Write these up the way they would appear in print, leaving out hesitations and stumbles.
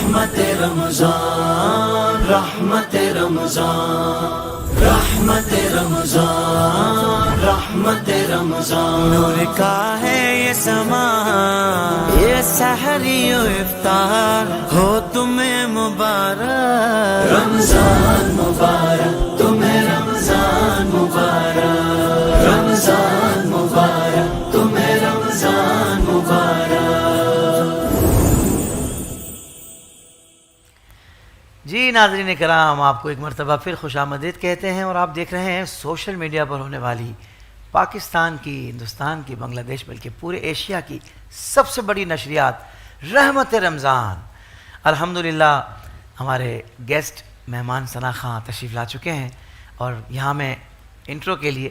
رحمت رمضان رحمت رمضان رحمت رمضان رحمت رمضان نور کا ہے یہ سما یہ سحری و افطار ہو تمہیں مبارک رمضان مبارک تمہیں رمضان مبارک رمضان مبارک تمہیں رمضان مبارک. جی ناظرین کرام، آپ کو ایک مرتبہ پھر خوش آمدید کہتے ہیں اور آپ دیکھ رہے ہیں سوشل میڈیا پر ہونے والی پاکستان کی، ہندوستان کی، بنگلہ دیش بلکہ پورے ایشیا کی سب سے بڑی نشریات رحمت رمضان. الحمدللہ ہمارے گیسٹ مہمان ثنا خان تشریف لا چکے ہیں اور یہاں میں انٹرو کے لیے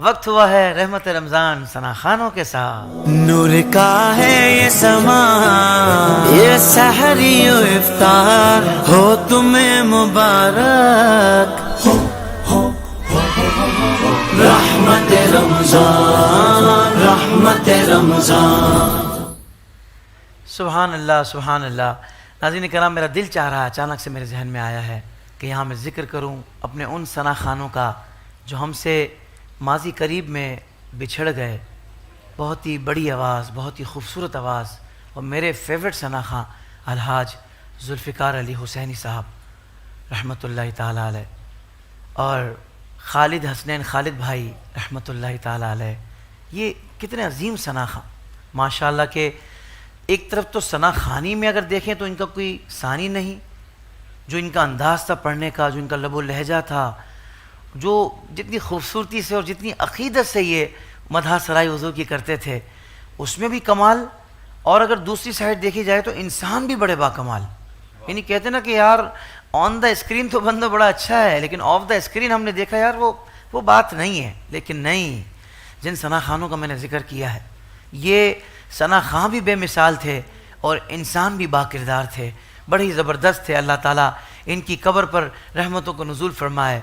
وقت ہوا ہے رحمت رمضان ثنا خانوں کے ساتھ. نور کا ہے یہ سما یہ سحری و افطار ہو تمہیں مبارک رحمت رمضان رحمت رمضان. سبحان اللہ سبحان اللہ. ناظرین کرام، میرا دل چاہ رہا ہے، اچانک سے میرے ذہن میں آیا ہے کہ یہاں میں ذکر کروں اپنے ان ثنا خانوں کا جو ہم سے ماضی قریب میں بچھڑ گئے. بہت ہی بڑی آواز، بہت ہی خوبصورت آواز، اور میرے فیورٹ ثنا خان الحاج ذوالفقار علی حسینی صاحب رحمۃ اللہ تعالی علیہ، اور خالد حسنین خالد بھائی رحمۃ اللہ تعالی علیہ. یہ کتنے عظیم ثنا خان ماشاء اللہ کہ ایک طرف تو ثنا خانی میں اگر دیکھیں تو ان کا کوئی ثانی نہیں. جو ان کا انداز تھا پڑھنے کا، جو ان کا لب و لہجہ تھا، جو جتنی خوبصورتی سے اور جتنی عقیدت سے یہ مدح سرائی حضور کی کرتے تھے، اس میں بھی کمال. اور اگر دوسری سائڈ دیکھی جائے تو انسان بھی بڑے باکمال. یعنی کہتے نا کہ یار آن دا اسکرین تو بندہ بڑا اچھا ہے، لیکن آف دا اسکرین ہم نے دیکھا یار وہ بات نہیں ہے. لیکن نہیں، جن ثنا خانوں کا میں نے ذکر کیا ہے، یہ ثنا خان بھی بے مثال تھے اور انسان بھی با کردار تھے، بڑے ہی زبردست تھے. اللہ تعالیٰ ان کی قبر پر رحمتوں کو نزول فرمائے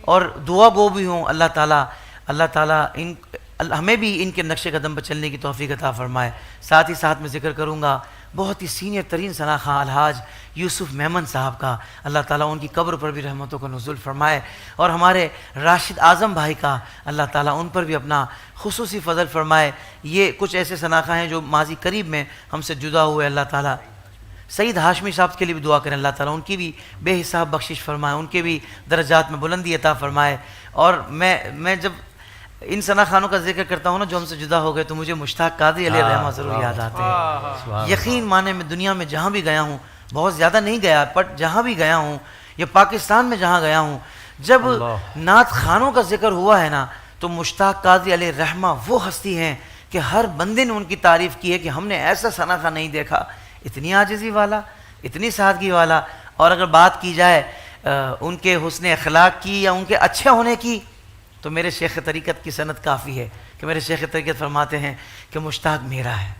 اور دعا گو بھی ہوں. اللہ تعالیٰ ہمیں بھی ان کے نقش قدم پر چلنے کی توفیق عطا فرمائے. ساتھ ہی ساتھ میں ذکر کروں گا بہت ہی سینئر ترین ثنا خان الحاج یوسف میمن صاحب کا. اللہ تعالیٰ ان کی قبر پر بھی رحمتوں کو نزول فرمائے، اور ہمارے راشد اعظم بھائی کا اللہ تعالیٰ ان پر بھی اپنا خصوصی فضل فرمائے. یہ کچھ ایسے ثنا خان ہیں جو ماضی قریب میں ہم سے جدا ہوئے. اللہ تعالیٰ سعید ہاشمی صاحب کے لیے بھی دعا کریں، اللہ تعالیٰ ان کی بھی بے حساب بخشش فرمائے، ان کے بھی درجات میں بلندی عطا فرمائے. اور میں جب ان ثنا خانوں کا ذکر کرتا ہوں نا جو ہم سے جدا ہو گئے تو مجھے مشتاق قادری علیہ رحمہ ضرور یاد آتے ہیں. یقین مانے میں دنیا میں جہاں بھی گیا ہوں، بہت زیادہ نہیں گیا بٹ جہاں بھی گیا ہوں یا پاکستان میں جہاں گیا ہوں، جب نعت خانوں کا ذکر ہوا ہے نا تو مشتاق قادری علیہ رحمہ وہ ہستی ہیں کہ ہر بندے نے ان کی تعریف کی ہے کہ ہم نے ایسا ثنا خان نہیں دیکھا، اتنی عاجزی والا، اتنی سادگی والا. اور اگر بات کی جائے ان کے حسن اخلاق کی یا ان کے اچھے ہونے کی تو میرے شیخ طریقت کی سند کافی ہے کہ میرے شیخ طریقت فرماتے ہیں کہ مشتاق میرا ہے.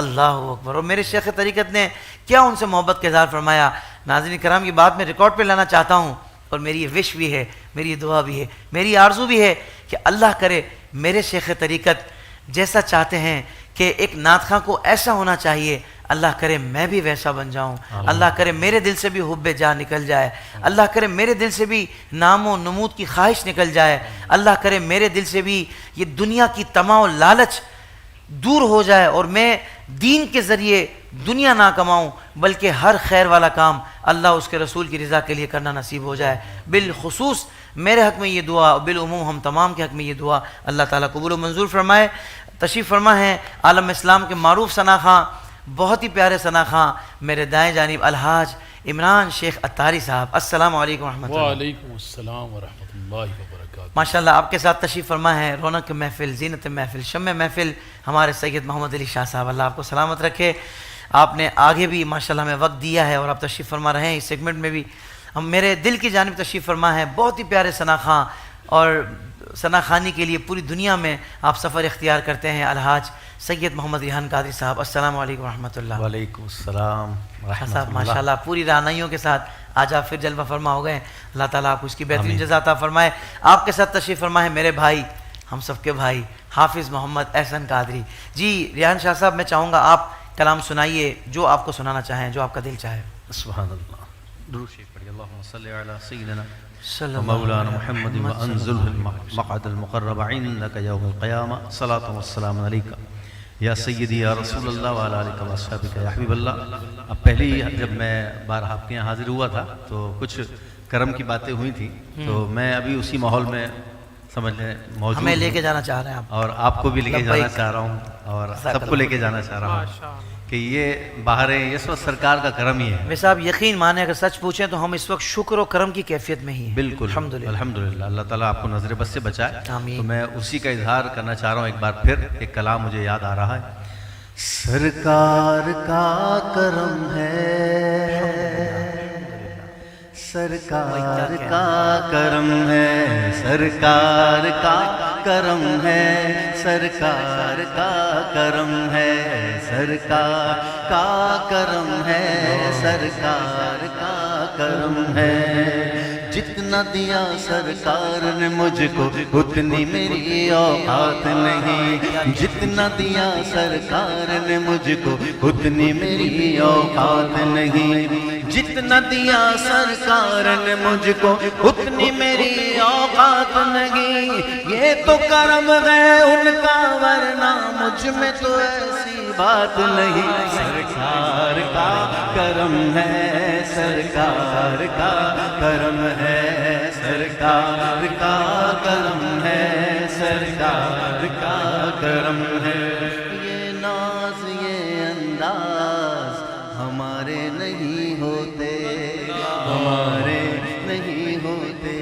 اللہ اکبر. اور میرے شیخ طریقت نے کیا ان سے محبت کا اظہار فرمایا. ناظرین کرام، یہ بات میں ریکارڈ پہ لانا چاہتا ہوں اور میری یہ وش بھی ہے، میری یہ دعا بھی ہے، میری آرزو بھی ہے کہ اللہ کرے میرے شیخ طریقت جیسا چاہتے ہیں کہ ایک نعت خواں کو ایسا ہونا چاہیے، اللہ کرے میں بھی ویسا بن جاؤں. اللہ کرے میرے دل سے بھی حب جاں نکل جائے. اللہ کرے میرے دل سے بھی نام و نمود کی خواہش نکل جائے. اللہ کرے میرے دل سے بھی یہ دنیا کی طمع و لالچ دور ہو جائے اور میں دین کے ذریعے دنیا نہ کماؤں بلکہ ہر خیر والا کام اللہ اس کے رسول کی رضا کے لیے کرنا نصیب ہو جائے. بالخصوص میرے حق میں یہ دعا، بالعموم ہم تمام کے حق میں یہ دعا اللہ تعالیٰ قبول و منظور فرمائے. تشریف فرما ہے عالم اسلام کے معروف ثنا خان، بہت ہی پیارے ثنا خان، میرے دائیں جانب الحاج عمران شیخ اتاری صاحب. السلام علیکم ورحمۃ اللہ. وعلیکم السلام ورحمۃ اللہ وبرکاتہ. ماشاءاللہ آپ کے ساتھ تشریف فرما ہے رونق محفل، زینت محفل، شمع محفل ہمارے سید محمد علی شاہ صاحب. اللہ آپ کو سلامت رکھے. آپ نے آگے بھی ماشاءاللہ ہمیں وقت دیا ہے اور آپ تشریف فرما رہے ہیں. اس سیگمنٹ میں بھی ہم میرے دل کی جانب تشریف فرما ہے. بہت ہی پیارے ثنا خان، اور ثنا خانی کے لیے پوری دنیا میں آپ سفر اختیار کرتے ہیں الحاج سید محمد ریحان قادری صاحب. السلام علیکم ورحمۃ اللہ. وعلیکم السلام ورحمۃ صاحب ماشاءاللہ پوری رہنمائیوں کے ساتھ آج آپ پھر جلوہ فرما ہو گئے. اللہ تعالیٰ آپ کو اس کی بہترین جزا عطا فرمائے. آپ کے ساتھ تشریف فرما ہے میرے بھائی، ہم سب کے بھائی حافظ محمد احسن قادری. جی ریحان شاہ صاحب، میں چاہوں گا آپ کلام سنائیے جو آپ کو سنانا چاہیں، جو آپ کا دل چاہے۔ سبحان اللہ، درود شریف پڑھیے۔ اللہم صلی علی سیدنا صلی اللہ مولانا محمد وانزلہ المقعد المقرب عندک یوم القیامہ، صلاۃ والسلام علیکہ یا سیدی یا رسول اللہ وعلی آلہ واصحابہ یا حبیب اللہ۔ اب پہلی جب میں بارہا آپ کے یہاں حاضر ہوا تھا تو کچھ کرم کی باتیں ہوئی تھیں، تو میں ابھی اسی ماحول میں سمجھ لیں موجود ہمیں لے ہوں، کے جانا چاہ رہے ہیں آپ، اور آپ کو بھی لے کے جانا لبیک۔ چاہ رہا ہوں اور سب کو لے کے جانا چاہ رہا ہوں کہ یہ باہریں اس وقت سرکار کا کرم ہی ہے۔ ویسے آپ یقین مانیں، اگر سچ پوچھیں تو ہم اس وقت شکر و کرم کی کیفیت میں ہی ہیں۔ بالکل الحمدللہ۔ الحمدللہ، اللہ تعالیٰ آپ کو نظر بد سے بچائے۔ آمین۔ تو میں اسی کا اظہار کرنا چاہ رہا ہوں۔ ایک بار پھر ایک کلام مجھے یاد آ رہا ہے۔ سرکار کا کرم ہے، سرکار کا کرم ہے، سرکار کا کرم ہے، سرکار کا کرم ہے، سرکار کا کرم ہے، سرکار کا کرم ہے۔ جتنا دیا سرکار نے مجھ کو اتنی میری اوقات نہیں، جتنا دیا سرکار نے مجھ کو اتنی میری اوقات نہیں، جتنا دیا سرکار نے مجھ کو اتنی میری اوقات نہیں۔ یہ تو کرم ہے ان کا، ورنہ مجھ میں تو ایسی بات نہیں۔ سرکار کا کرم ہے، سرکار کا کرم ہے، سرکار کا کرم ہے، سرکار کا کرم ہے۔ یہ ناز یہ انداز ہمارے نہیں ہوتے، ہمارے نہیں ہوتے،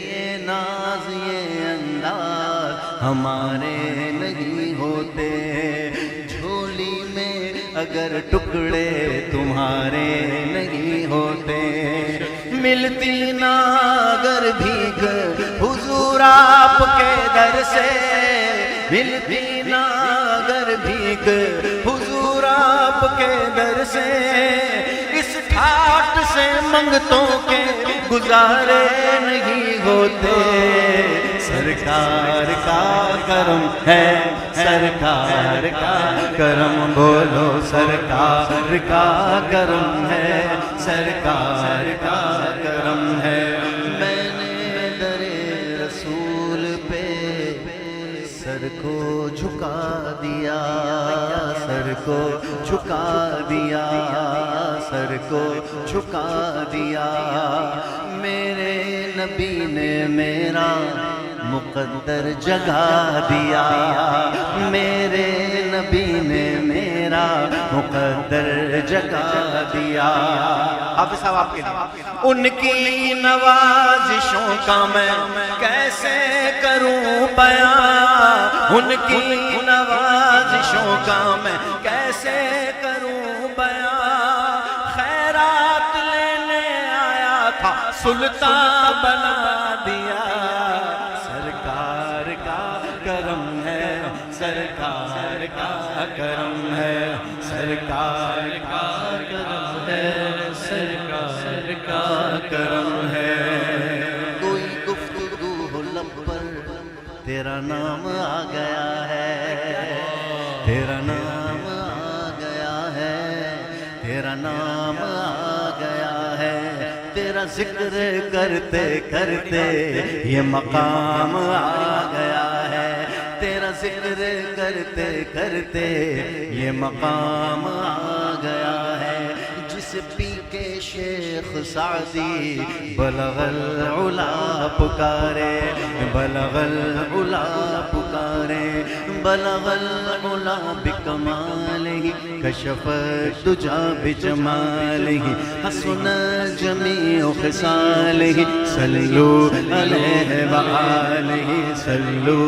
یہ ناز یہ انداز ہمارے نہیں ہوتے۔ جھولی میں اگر ٹکڑے تمہارے نہیں ہوتے، ملتی نہ اگر بھیک حضور آپ کے در سے، ملتی نہ اگر بھیک حضور آپ کے در سے، اس ٹھاٹ سے منگتوں کے گزارے نہیں ہوتے۔ سرکار کا کرم ہے، سرکار کا کرم، بولو سرکار کا کرم ہے، سرکار کا کرم ہے۔ میں نے در رسول پہ سر کو جھکا دیا، سر کو جھکا دیا، سر کو جھکا دیا۔ میرے نبی نے میرا مقدر جگا دیا، میرے نبی نے میرا مقدر جگا دیا۔ حافظ صاحب آپ کے لیے ان کی نوازشوں کا میں کیسے کروں بیان، ان کی نوازشوں کا میں کیسے کروں بیان۔ خیرات لینے آیا تھا سلطان بنا دیا۔ سرکار کا کرم ہے، سرکار کا کرم ہے، سرکار کا کرم ہے، سرکار کا کرم ہے۔ کوئی گفتگو ہو لب پر تیرا نام آ گیا ہے، تیرا نام آ گیا ہے، تیرا نام آ گیا ہے۔ تیرا ذکر کرتے کرتے یہ مقام آ گیا ہے، تیرا ذکر کرتے کرتے یہ مقام آ گیا ہے۔ جس پی کے شیخ سعدی بلغ العلا پکارے، بلغ العلا پکارے، بلغ العلا بکمالہ، کشف الدجا بجمالہ، حسن جمیع خصالہ، صلو علیہ وآلہ، صلو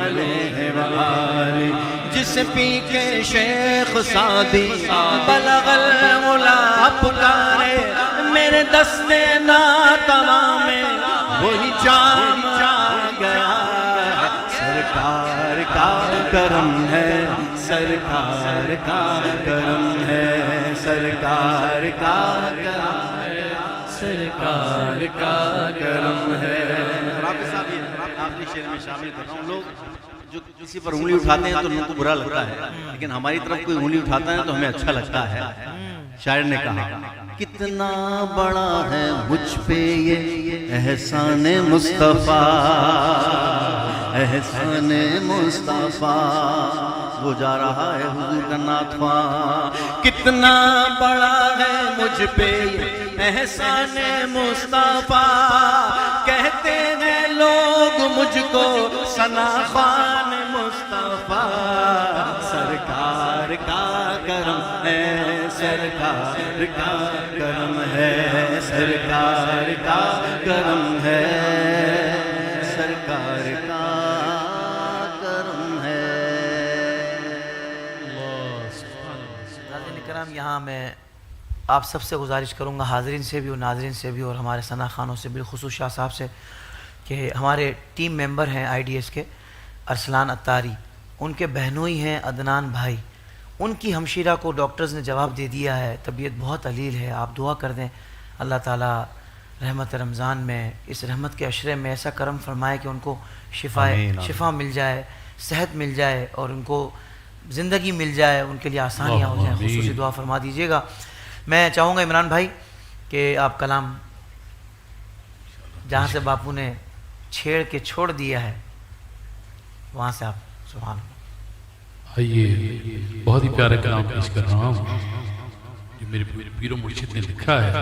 علیہ وآلہ۔ جس پی کے شیخ سعدی بلغ العلا پکارے، میرے دستے ناتواں میں وہی جام آ گیا ہے۔ سرکار کا کرم ہے، سرکار کا کرم ہے، سرکار کا کرم ہے، سرکار کا کرم ہے۔ حافظ صاحب آپ کے شعر میں شامل کر رہا ہوں، لوگ جو کسی پر انگلی اٹھاتے ہیں تو ان کو برا لگتا ہے، لیکن ہماری طرف کوئی انگلی اٹھاتا ہے تو ہمیں اچھا لگتا ہے۔ شاعر نے کہا کتنا بڑا ہے مجھ پہ یہ احسان مصطفیٰ، احسان مصطفیٰ، وہ جا رہا ہے حضور کا نعت خواں۔ کتنا بڑا ہے مجھ پہ یہ احسان مصطفیٰ، کہتے ہیں لوگ مجھ کو ثنا خوان مصطفیٰ۔ سرکار کا کرم ہے، سرکار کا کرم ہے، سرکار کا کرم ہے، سرکار کا کرم ہے۔ ناظرین کرام، یہاں میں آپ سب سے گزارش کروں گا، حاضرین سے بھی اور ناظرین سے بھی اور ہمارے ثنا خانوں سے، بالخصوص شاہ صاحب سے، کہ ہمارے ٹیم ممبر ہیں آئی ڈی ایس کے، ارسلان اتاری، ان کے بہنوئی ہیں عدنان بھائی، ان کی ہمشیرہ کو ڈاکٹرز نے جواب دے دیا ہے، طبیعت بہت علیل ہے، آپ دعا کر دیں اللہ تعالیٰ رحمت رمضان میں اس رحمت کے عشرے میں ایسا کرم فرمائے کہ ان کو شفا مل جائے، صحت مل جائے اور ان کو زندگی مل جائے، ان کے لیے آسانیاں ہو جائیں، خصوصی دعا فرما دیجیے گا۔ میں چاہوں گا عمران بھائی کہ آپ کلام جہاں سے باپو نے چھیڑ کے چھوڑ دیا ہے وہاں سے آپ سبحان اللہ۔ آئیے بہت ہی پیارا کلام پیش کر رہا ہوں جو میرے پیر و مرشد نے لکھا ہے۔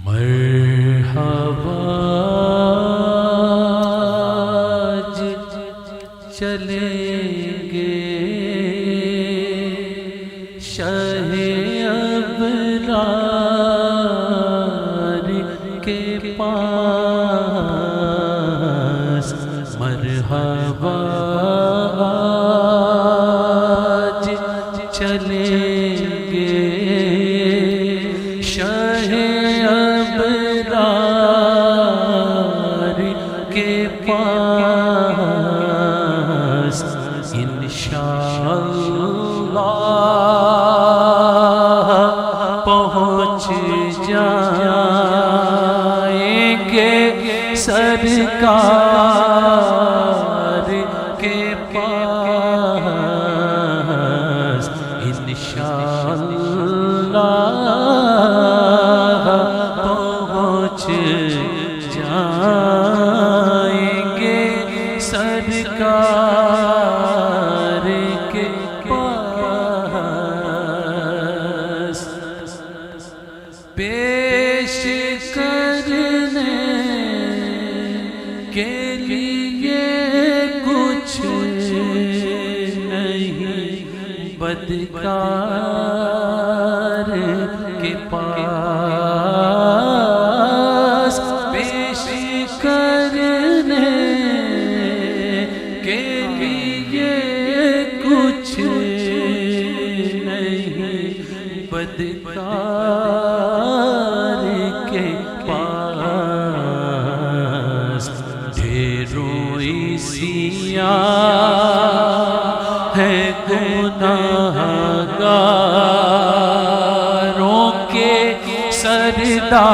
مرحبا چلیں گے شاہ ابرار کے پاس، مرحبا چلیں گے شاہ ابرار کے پاس، انشاءاللہ پہنچ جائیں گے سرکار کے پاس، انشاءاللہ پہنچ جائیں گے سرکار کے پاس۔ پیش کرنے کے لیے کچھ نہیں بدکار کے پاس، پیش کرنے کے لیے کچھ نہیں بدکار کے پاس، ڈھیروں عیسیاں ہے گناہگاروں کے سردار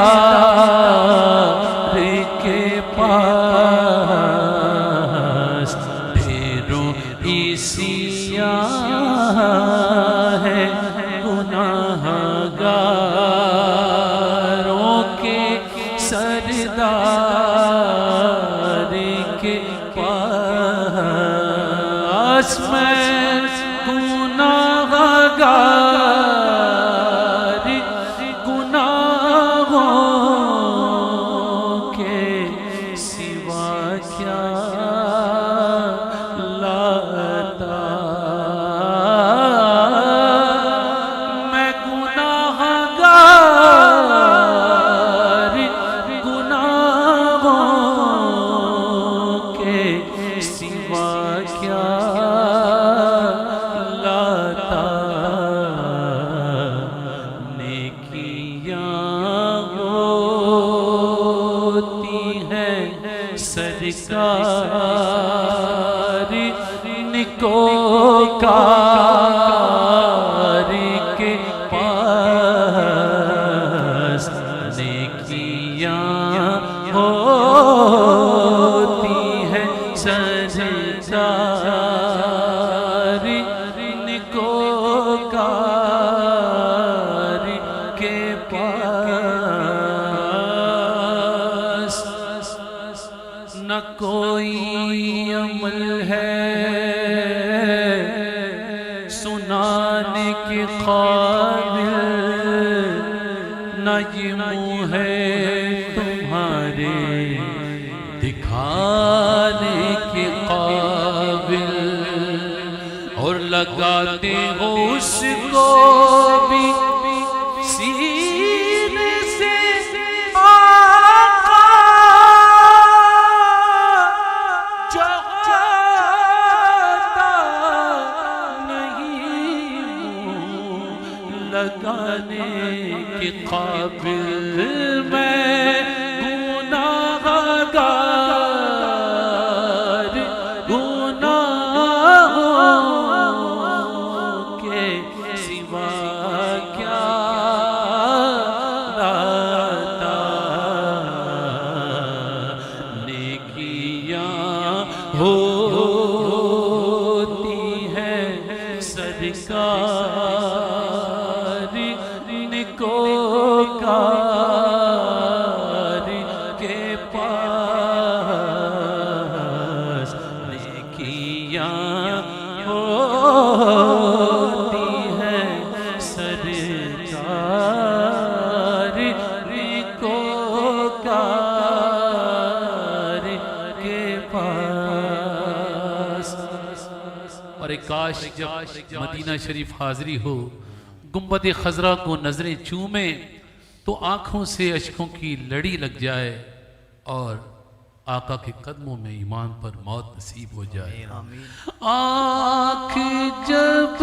کے پاس، ڈھیروں عیسیاں ہے گناہگاروں کے سردار کے پاس، میں گناہگار گناہوں کے سوا کیا لاتا، میں گناہگار گناہوں کے سوا کیا لاتا، نیکیاں ہوتی ہیں سرکار نیکوکار کے پاس، نیکیاں ہوتی ہیں سرکار قابل نہ یہ منہ ہے تمہارے دکھانے کے قابل، اور لگاتے ہو اس کو بھی سینے سے آقا، جو آتا نہیں منہ لگانے کے قابل، میں گناہ گار گناہوں کے سوا کیا لاتا، نیکیاں ہوتی ہیں سرکار نیکوکار کے پاس، نیکیاں ہوتی ہیں سرکار نیکوکار کے پاس۔ اور ایک کاش جب مدینہ شریف حاضری ہو، گنبد خضرا کو نظریں چومیں تو آنکھوں سے اشکوں کی لڑی لگ جائے، اور آقا کے قدموں میں ایمان پر موت نصیب ہو جائے۔ آنکھ جب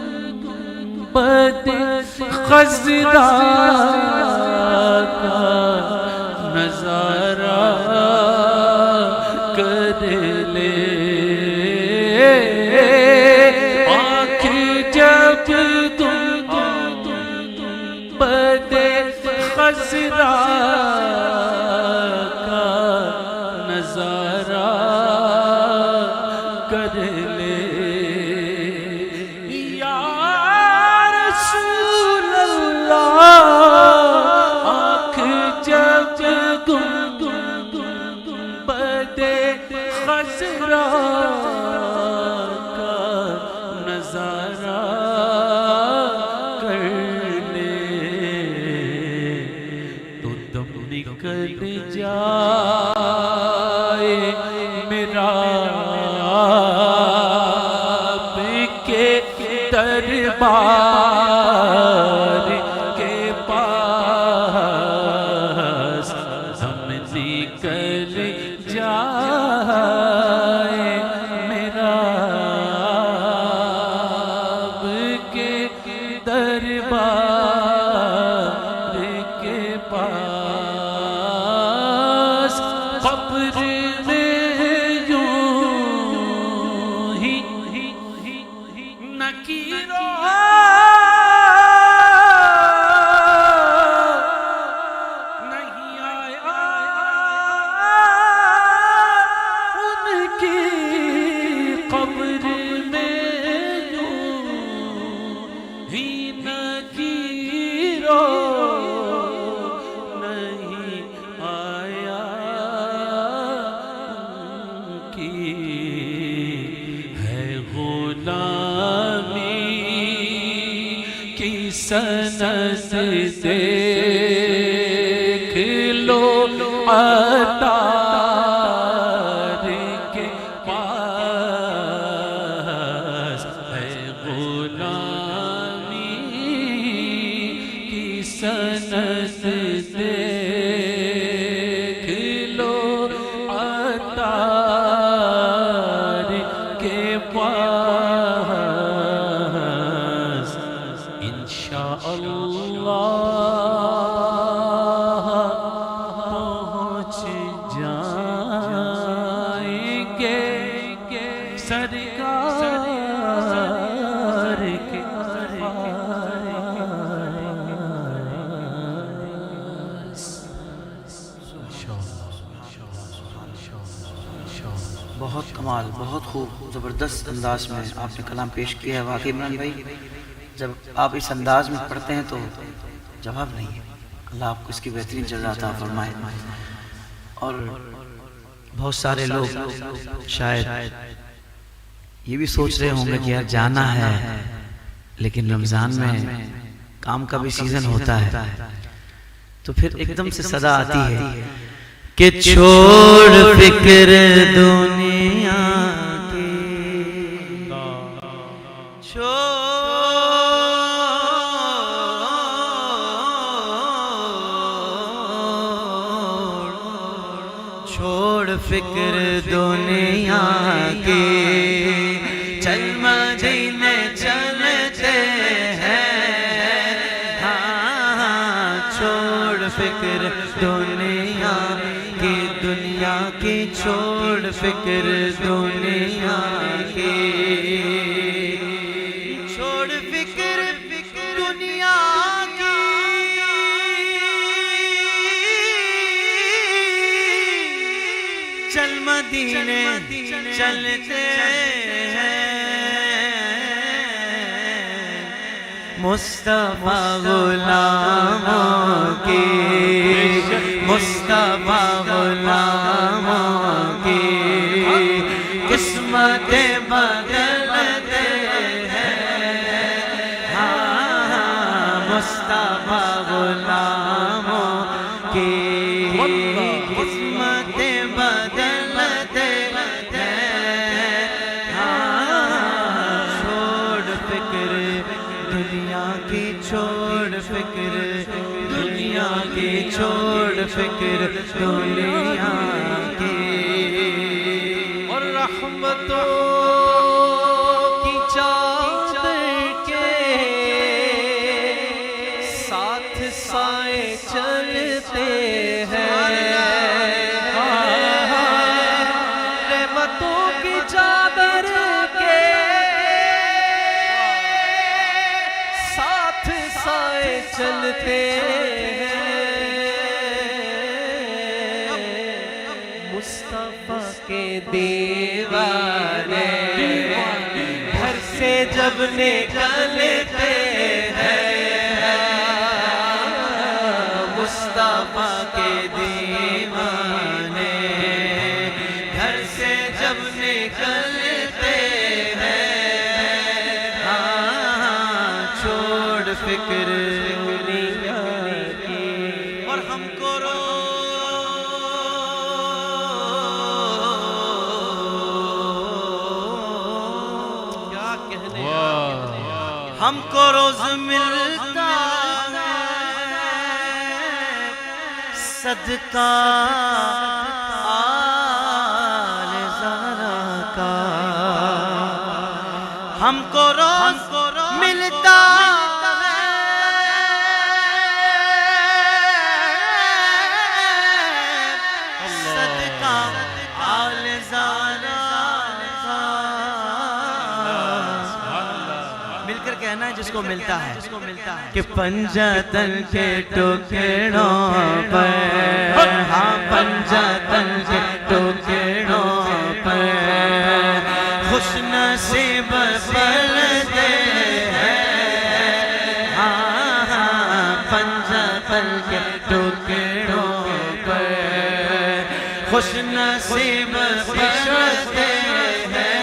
گنبد خضرا کا نظارہ کر لے، آنکھ جب گنبد خضرا کا نظارہ کر لے، یا رسول اللہ، آنکھ جب گنبد خضرا کا نظارہ کر لے، تو دم نکل جائے میرا آپ کے دربار کے پاس، دم نکل جائے میرا آپ کے دربار کے پاس، قبر میں یوں ہی نکیروں نہیں آیا ان کی قبر میں یوں ہی نکیروں نہیں آیا ان کی، ہے غلامی کی سند دیکھ لو عطار کے پاس، ہے غلامی کی سند دیکھ لو عطار کے پاس، انشاءاللہ پہنچ جائیں گے سرکار کے بہت کمال، بہت خوب، زبردست انداز میں آپ نے کلام پیش کیا ہے۔ واقعی عمران بھائی جب آپ اس انداز میں پڑھتے ہیں تو جواب نہیں ہے۔ اللہ آپ کو اس کی بہترین جزا عطا فرمائے۔ اور بہت سارے لوگ شاید یہ بھی سوچ رہے ہوں گے کہ یار جانا ہے لیکن رمضان میں کام کا بھی سیزن ہوتا ہے تو پھر ایک دم سے صدا آتی ہے کہ چھوڑ فکر دنیا کی، چھوڑ فکر دنیا کی، چل مدینے چلتے ہیں، ہاں چھوڑ فکر دنیا کی، دنیا کی چھوڑ فکر دنیا کی، چھوڑ فکر دنیا کی، چل مدینے چلتے ہیں، مصطفیٰ غلاموں کی، مصطفیٰ غلاموں کی قسمتیں بدلتے ہیں، ہاں مصطفیٰ غلاموں کی قسمتیں بدلتے ہیں، ہاں چھوڑ فکر دنیا کی، چھوڑ فکر دنیا کی، چھوڑ فکر دنیا کی، اور رحمتوں کی چادر کے ساتھ سائے چلتے ہیں، رحمتوں کی چادر کے ساتھ سائے چلتے ہیں، مصطفیٰ کے دیوانے گھر سے جب نکلتے ہیں، مصطفیٰ کے دیوانے گھر سے جب نکلتے ہیں، ہاں چھوڑ فکر دنیا کی، اور ہم کو کیا کہنے، ہم کو روز ملتا ہے صدقہ آل زہرا کا، ہم کو روز ملتا ہے صدقہ آل زہرا کا، مل کر کہنا ہے جس کو ملتا ہے کہ پنجتن کے ٹکڑوں پر، ہاں پنجتن کے ٹکڑوں پر خوش نصیب پلتے ہیں، ہاں پنجتن کے ٹکڑوں پر خوش نصیب پلتے ہیں،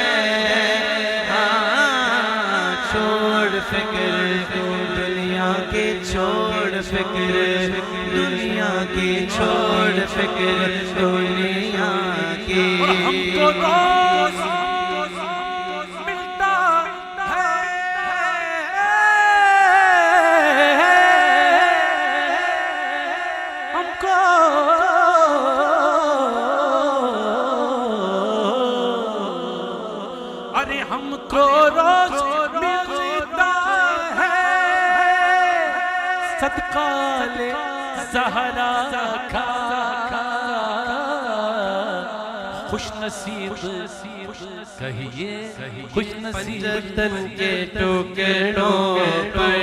ہاں چھوڑ فکر دنیا کی، چھوڑ فکر دنیا کی، چھوڑ فکر دنیا کی، ہم کو روز ملتا ہے، ہم کو ارے ہم کو روز ملتا ہے صدقہ زہرا کا، خوش نصیب کہیے خوش نصیب تن کے ٹکڑوں پر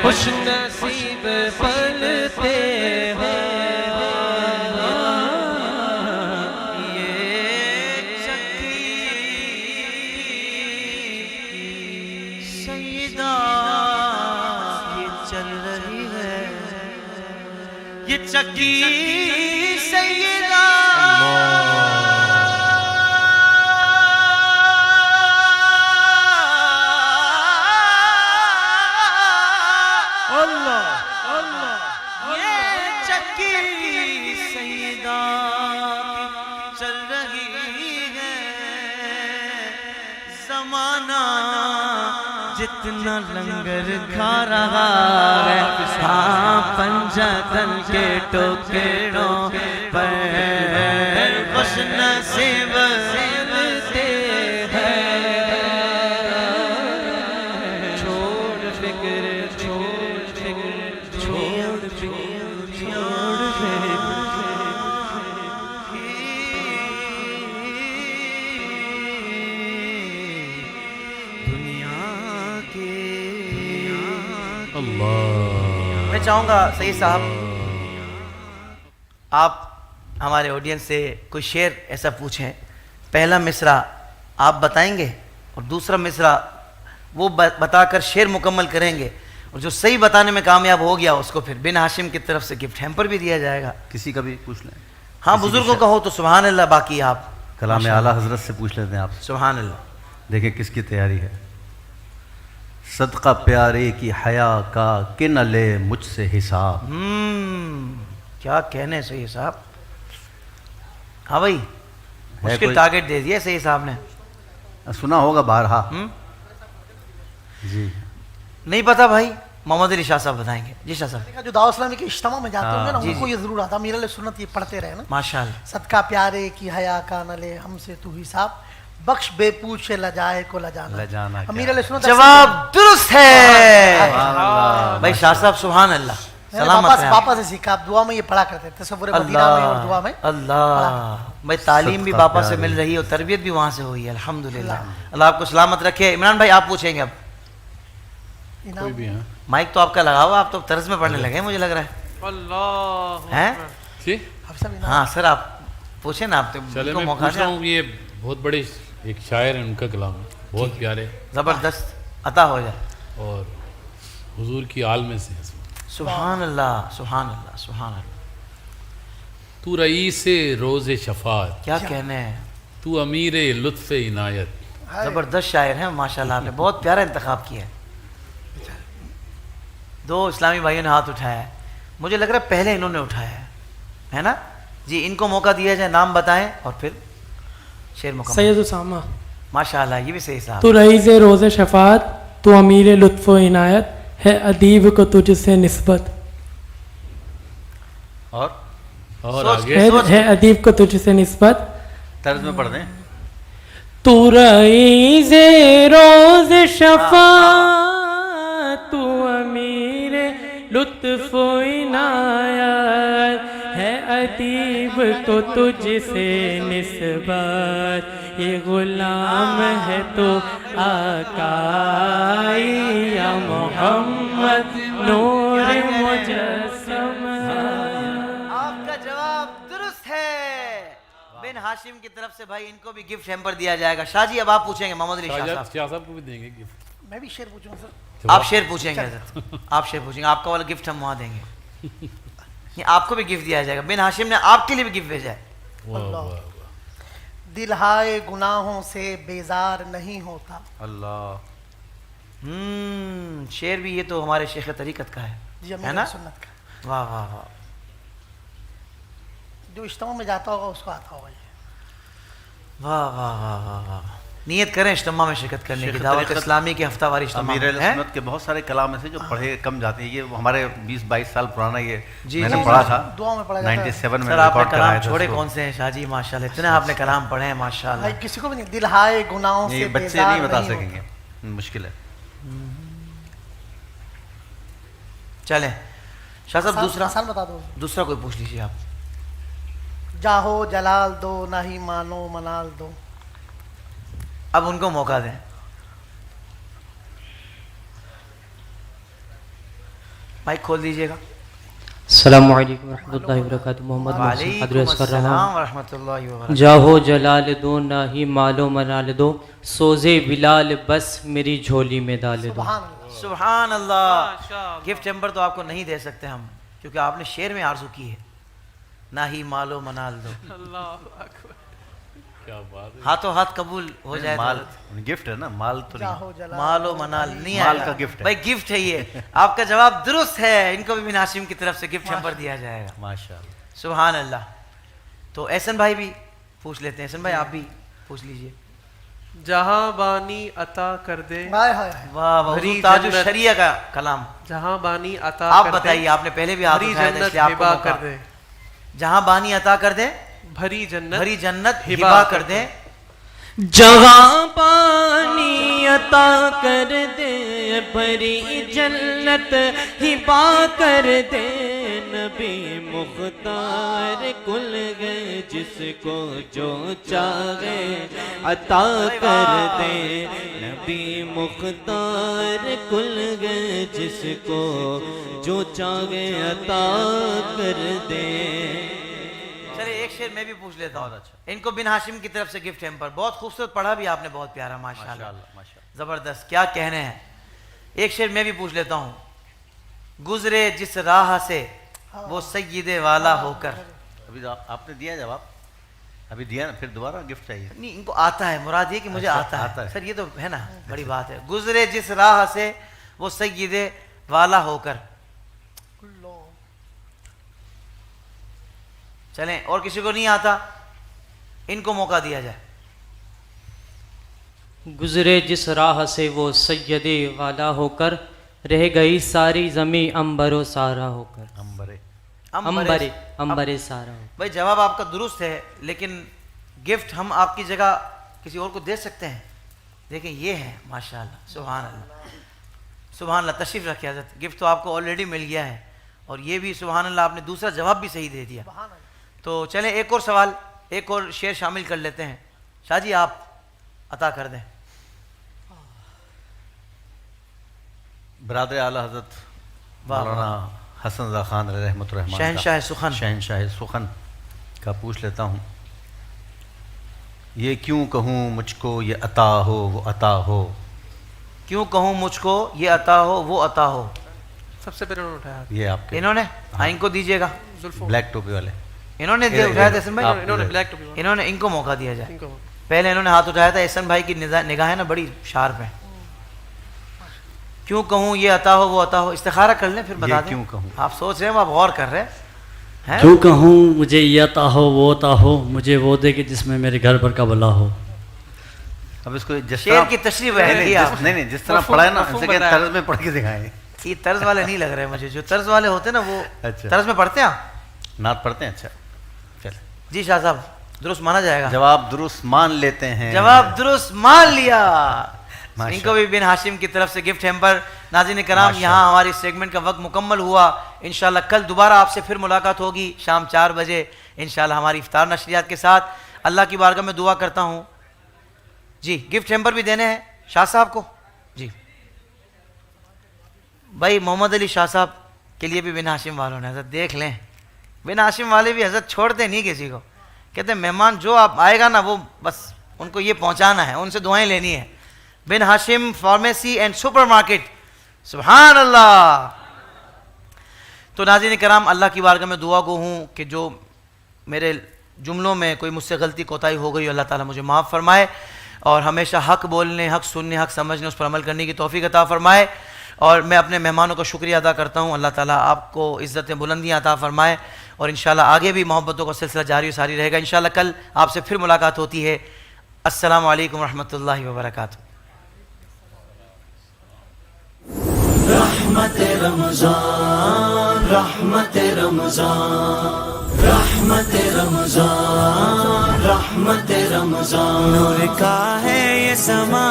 خوش نصیب پلتے ہیں، یہ چکی سیدہ یہ چکی سیدہ کی چل رہی ہے، زمانہ جتنا لنگر کھا رہا ہے، ہاں پنجہ تن کے ٹوکروں پر خوش نصیب ملتے ہیں۔ چھوڑ فکر چھوڑ فکر چھوڑ فکر چھوڑ فکر دنیا کے اللہ میں چاہوں گا سید صاحب آپ ہمارے آڈینس سے کوئی شعر ایسا پوچھیں، پہلا مصرع آپ بتائیں گے اور دوسرا مصرع وہ بتا کر شعر مکمل کریں گے، اور جو صحیح بتانے میں کامیاب ہو گیا اس کو پھر بن ہاشم کی طرف سے گفٹ ہیمپر بھی دیا جائے گا۔ کسی کا بھی پوچھ لیں، ہاں بزرگوں کا ہو تو سبحان اللہ، باقی آپ کلام اعلیٰ حضرت سے پوچھ لیتے ہیں آپ۔ سبحان اللہ۔ دیکھیں کس کی تیاری ہے۔ صدقہ پیارے کی حیا کا کہ نہ لے مجھ سے حساب۔ کیا کہنے سید صاحب، ہاں بھائی مشکل کوئی- ٹارگٹ دے دیا سید صاحب نے۔ سنا ہوگا بارہا۔ جی نہیں پتا بھائی، محمد علی شاہ صاحب بتائیں گے۔ جی شاہ صاحب۔ جو دعوت اسلامی کے اجتماع میں جاتے ہوں گے نا، جی ان کو یہ ضرور آتا، امیر علیہ سنت یہ پڑھتے رہے نا، ماشاء اللہ۔ صدقہ پیارے کی حیا کا نہ لے ہم سے تو حساب، بخش بے پوچھے لجائے کو لجانا لجانا۔ کیا؟ امیر علیہ سنت جواب درست ہے سبحان اللہ۔ بھائی شاہ صاحب، سبحان اللہ، سلامت پاپا رہیں۔ پاپا سے سیکھا، آپ دعا میں یہ پڑھا کرتے تھے، تصور مدینہ میں اور دعا میں اللہ بھائی تعلیم بھی صدقہ پاپا سے پیارے۔ مل رہی ہے اور تربیت بھی وہاں سے ہوئی ہے، الحمدللہ۔ اللہ آپ کو سلامت رکھے۔ عمران بھائی آپ پوچھیں گے اب، انعام۔ کوئی بھی ہیں؟ مائک تو آپ کا لگا ہوا، آپ تو طرز میں پڑھنے لگے ہیں مجھے لگ رہا ہے۔ ہیں؟ جی آپ سب انعام۔ ہاں سر آپ پوچھیں نا، آپ چلے کو میں موقع پوچھ رہا دیں، ہوں، یہ بہت بڑے ایک شاعر ہیں، ان کا کلام ہے بہت پیارے زبردست عطا ہو جائے۔ اور حضور کی آل میں سے ہیں۔ سبحان اللہ سبحان اللہ سبحان اللہ، تو رئیس روز شفاعت، کیا کہنے ہیں، تو امیر لطف عنایت، زبردست شاعر ہیں ماشاءاللہ، آپ نے بہت پیارا انتخاب کیا ہے۔ دو اسلامی بھائیوں نے ہاتھ اٹھایا ہے، مجھے لگ رہا ہے پہلے انہوں نے اٹھایا ہے نا؟ جی ان کو موقع دیا جائے، نام بتائیں اور پھر شعر مکمل۔ سید اسامہ۔ ماشاءاللہ یہ بھی صحیح صاحب۔ تو رئیس روز شفاعت، تو امیر لطف و عنایت، ہے ادیب کو تجھ سے نسبت، اور اور سوچ آگے کے- ہے ادیب کو تجھ سے نسبت، طرز میں پڑھ دیں۔ تو رئیس روز شفاعت، تو امیر لطف و عنایت، ہے ادیب کو تجھ سے نسبت، یہ غلام ہے تو آقائی یا محمد نور مجسم ہے۔ آپ کا جواب درست ہے، بن ہاشم کی طرف سے بھائی ان کو بھی گفٹ ہیمپر دیا جائے گا۔ شاہ جی اب آپ پوچھیں گے، محمد علی شاہ صاحب شاہ صاحب کو بھی دیں گے گفٹ۔ میں بھی شعر پوچھوں سر؟ آپ شعر پوچھیں گے حضرت، آپ شعر پوچھیں گے، آپ کا والا گفٹ ہم وہاں دیں گے، آپ کو بھی گفٹ دیا جائے گا، بن ہاشم نے آپ کے لیے بھی گفٹ بھیجا ہے۔ واہ واہ واہ۔ دل ہائے گناہوں سے بیزار نہیں ہوتا، اللہ شعر بھی یہ تو ہمارے شیخ طریقت کا جی ہے امیر نا؟ علیہ سنت کا، واہ واہ واہ، جو اجتماع میں جاتا ہوگا اس کو آتا ہوگا یہ۔ واہ واہ واہ واہ واہ، نیت کریں اجتماع میں شرکت کرنے کی، شیخ دعوت طریقت اسلامی کے ہفتہ واری اجتماع امیر میں علیہ سنت کے بہت سارے کلام ایسے جو پڑھے کم جاتے ہیں، یہ ہمارے 20-22 سال پرانا یہ جی، میں جی، نے پڑھا تھا، دعا میں پڑھا جاتا ہے۔ 97 میں سر آپ نے ریکارڈ کرایا کلام تھا چھوڑے اس کو۔ کون سے ہیں شاہ جی؟ ماشاءاللہ اتنے آپ نے کلام پڑھے ہیں ماشاءاللہ۔ بھائی کسی کو بھی نہیں، دل ہائے گناہوں سے یہ بچے بیزار نہیں بتا ہوتا۔ سکیں گے، مشکل ہے۔ چلیں شاہ صاحب دوسرا آسان بتا دو۔ دوسرا کوئی پوچھ لیجیے آپ۔ جاہو جلال دو نہ ہی مانو منال دو، اب ان کو موقع دیں۔ مائک کھول دیجیے گا۔ السلام علیکم ورحمۃ اللہ وبرکاتہ۔ محمد محسن وعلیکم حضرت کر رہا السلام ہوں۔ ورحمۃ اللہ وبرکاتہ۔ جاہو جلال دو نہ ہی مالو منال دو، سوزے بلال بس میری جھولی میں ڈال دو۔ سبحان اللہ۔ سبحان اللہ۔ گفٹ چیمبر تو آپ کو نہیں دے سکتے ہم، کیونکہ آپ نے شعر میں آرزو کی ہے، نہ ہی مالو منال دو۔ ہاتھوں ہاتھ قبول ہو جائے مال تو گفٹ ہے نا، مال تو نہیں، جاہو جلال مال و منال نہیں مال آئے کا گا gift ہے۔ بھائی گفٹ ہے یہ، آپ کا جواب درست ہے، ان کو بھی بن ہاشم کی طرف سے گفٹ ہیمپر دیا جائے گا۔ ماشاء اللہ۔ سبحان اللہ۔ تو احسن بھائی بھی پوچھ لیتے ہیں، احسن بھائی آپ بھی پوچھ لیجئے۔ جہاں بانی عطا کر دے، ہائے ہائے ہائے۔ واہ واہ، بھری حضور تاج جنت، الشریعہ کا کلام۔ جہاں بانی عطا آپ کر دے، بتائیے، آپ نے پہلے بھی ہاتھ بھری اٹھایا تھا اس جنت لیے آپ کو ہبا موقع۔ کر دے، جہاں بانی عطا کر دے، بھری جنت بھری جنت ہبا ہبا کر کر دے۔ جہاں پانی عطا کر دے، بھری جنت ہبا کر دے، نبی مختار کل گئے، جس کو جو چاہے عطا کر دے، نبی مختار کل گئے، جس کو جو چاہے عطا کر دے۔ چلے ایک شعر میں بھی پوچھ لیتا ہوں، ان کو بن ہاشم کی طرف سے گفٹ ہیمپر، بہت خوبصورت پڑھا بھی آپ نے، بہت پیارا، ماشاءاللہ، زبردست، کیا کہنے ہیں۔ ایک شعر میں بھی پوچھ لیتا ہوں۔ گزرے جس راہ سے وہ سید والا ہو کر، ابھی آپ نے دیا جواب، ابھی دیا نا، پھر دوبارہ گفٹ چاہیے۔ نہیں ان کو آتا ہے، مراد یہ کہ مجھے اچھا، آتا آتا ہے ہے۔ سر، یہ تو ہے نا بڑی بات ہے۔ گزرے جس راہ سے وہ سید والا ہو کر، چلیں اور کسی کو نہیں آتا، ان کو موقع دیا جائے۔ گزرے جس راہ سے وہ سید والا ہو کر، رہ گئی ساری زمین امبر و سارا ہو کر، امبرے امبر سارا ہو۔ بھائی جواب آپ کا درست ہے، لیکن گفٹ ہم آپ کی جگہ کسی اور کو دے سکتے ہیں۔ دیکھیں یہ ہے، ماشاءاللہ، سبحان اللہ، سبحان اللہ، تشریف رکھیں حضرت، گفٹ تو آپ کو آلریڈی مل گیا ہے، اور یہ بھی سبحان اللہ آپ نے دوسرا جواب بھی صحیح دے دیا۔ تو چلیں ایک اور سوال، ایک اور شعر شامل کر لیتے ہیں۔ شاہ جی آپ عطا کر دیں۔ برادر اعلیٰ حضرت مولانا حسن رضا خان علیہ رحمۃ الرحمان، شہنشاہ سخن، شہنشاہ سخن کا پوچھ لیتا ہوں۔ یہ کیوں کہوں مجھ کو یہ عطا ہو وہ عطا ہو، کیوں کہوں مجھ کو یہ عطا ہو وہ عطا ہو۔ سب سے پہلے انہوں نے اٹھایا، یہ آپ کے انہوں نے، ہاں ان کو دیجیے گا، بلیک ٹوپی والے، انہوں نے اٹھایا تھا احسن بھائی، انہوں نے بلیک ٹوپی، انہوں نے، ان کو موقع دیا جائے۔ ان کو پہلے انہوں نے ہاتھ اٹھایا تھا، احسن بھائی کی نگاہیں نا بڑی شارپ ہیں۔ کیوں کہوں یہ عطا ہو وہ عطا ہو، استخارہ کر لیں پھر بتا دیں۔ کیوں کہوں، آپ سوچ رہے ہیں، آپ غور کر رہے ہیں۔ کیوں کہوں مجھے یہ عطا ہو وہ عطا ہو، مجھے وہ دے کہ جس میں میرے گھر پر کا بھلا ہو۔ اب اس کو جس شعر طرح کی تشریح بیان کی آپ، نہیں جس طرح پڑھا ہے نا، ان سے کہ طرز میں پڑھ کے دکھائیں۔ یہ طرز والے نہیں لگ رہے مجھے، جو طرز والے ہوتے ہیں نا وہ اچھا، طرز میں پڑھتے ہیں آپ۔ نعت پڑھتے ہیں، اچھا چل، جی شاہ صاحب درست مانا جائے گا، جواب درست مان لیتے ہیں، جواب درست مان لیا۔ ماشاء ان کو بھی بن ہاشم کی طرف سے گفٹ ہیمپر۔ ناظرین کرام، یہاں ہماری سیگمنٹ کا وقت مکمل ہوا۔ انشاءاللہ کل دوبارہ آپ سے پھر ملاقات ہوگی شام 4 بجے انشاءاللہ ہماری افطار نشریات کے ساتھ۔ اللہ کی بارگاہ میں دعا کرتا ہوں، جی گفٹ ہیمپر بھی دینے ہیں شاہ صاحب کو، جی بھائی محمد علی شاہ صاحب کے لیے بھی بن ہاشم والوں نے، حضرت دیکھ لیں، بن ہاشم والے بھی حضرت چھوڑتے نہیں کسی کو، کہتے ہیں مہمان جو آپ آئے گا نا وہ بس ان کو یہ پہنچانا ہے، ان سے دعائیں لینی ہے۔ بن ہاشم فارمیسی اینڈ سپر مارکیٹ، سبحان اللہ۔ تو ناظرین کرام، اللہ کی بارگاہ میں دعا گو ہوں کہ جو میرے جملوں میں کوئی مجھ سے غلطی کوتاہی ہو گئی، اللہ تعالیٰ مجھے معاف فرمائے، اور ہمیشہ حق بولنے، حق سننے، حق سمجھنے، اس پر عمل کرنے کی توفیق عطا فرمائے۔ اور میں اپنے مہمانوں کا شکریہ ادا کرتا ہوں، اللہ تعالیٰ آپ کو عزت بلندیاں عطا فرمائے، اور انشاءاللہ آگے بھی محبتوں کا سلسلہ جاری و ساری رہے گا۔ انشاءاللہ کل آپ سے پھر ملاقات ہوتی ہے۔ السلام علیکم ورحمۃ اللہ وبرکاتہ۔ رحمت رمضان، رحمت رمضان، رحمت رمضان، رحمت رمضان، نور کا ہے یہ سما،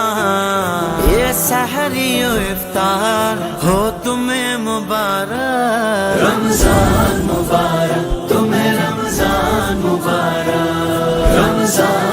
یہ سحری و افطار ہو تمہیں مبارک، رمضان مبارک، تمہیں رمضان مبارک، رمضان